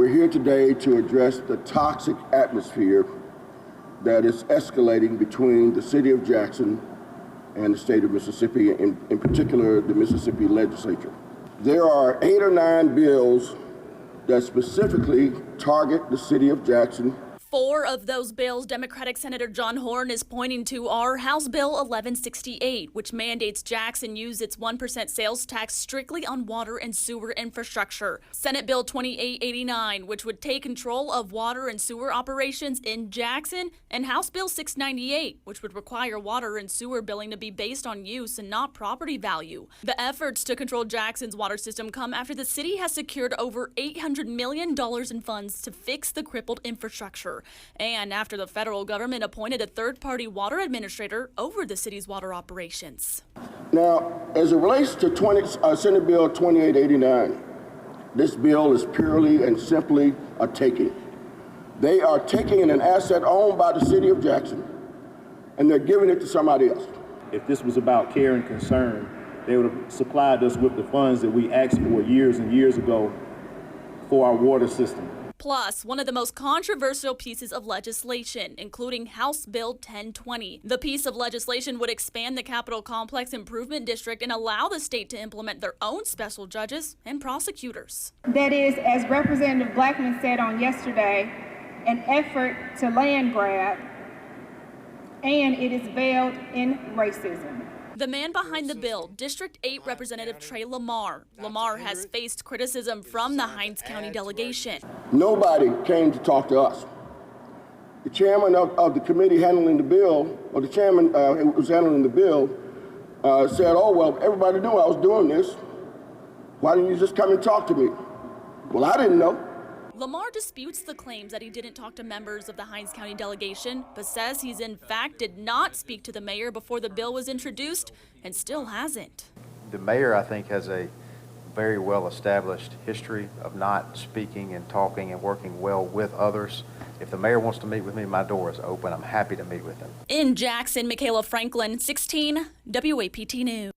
We're here today to address the toxic atmosphere that is escalating between the city of Jackson and the state of Mississippi, in particular the Mississippi legislature. There are 8 or 9 bills that specifically target the city of Jackson. 4 of those bills Democratic Senator John Horhn is pointing to are House Bill 1168, which mandates Jackson use its 1% sales tax strictly on water and sewer infrastructure. Senate Bill 2889, which would take control of water and sewer operations in Jackson, and House Bill 698, which would require water and sewer billing to be based on use and not property value. The efforts to control Jackson's water system come after the city has secured over $800 million in funds to fix the crippled infrastructure, and after the federal government appointed a third-party water administrator over the city's water operations. Now, as it relates to Senate Bill 2889, this bill is purely and simply a taking. They are taking an asset owned by the city of Jackson, and they're giving it to somebody else. If this was about care and concern, they would have supplied us with the funds that we asked for years and years ago for our water system. Plus, one of the most controversial pieces of legislation, including House Bill 1020. The piece of legislation would expand the Capitol Complex Improvement District and allow the state to implement their own special judges and prosecutors. That is, as Representative Blackman said on yesterday, an effort to land grab, and it is veiled in racism. The man behind the bill, District 8 Representative Trey Lamar. Lamar has faced criticism from the Hinds County delegation. Nobody came to talk to us. The chairman of the committee handling the bill, or the chairman who was handling the bill, said, oh, well, everybody knew I was doing this. Why didn't you just come and talk to me? Well, I didn't know. Lamar disputes the claims that he didn't talk to members of the Hinds County delegation, but says he's in fact did not speak to the mayor before the bill was introduced and still hasn't. The mayor, I think, has a very well-established history of not speaking and talking and working well with others. If the mayor wants to meet with me, my door is open. I'm happy to meet with him. In Jackson, Michaela Franklin, 16 WAPT News.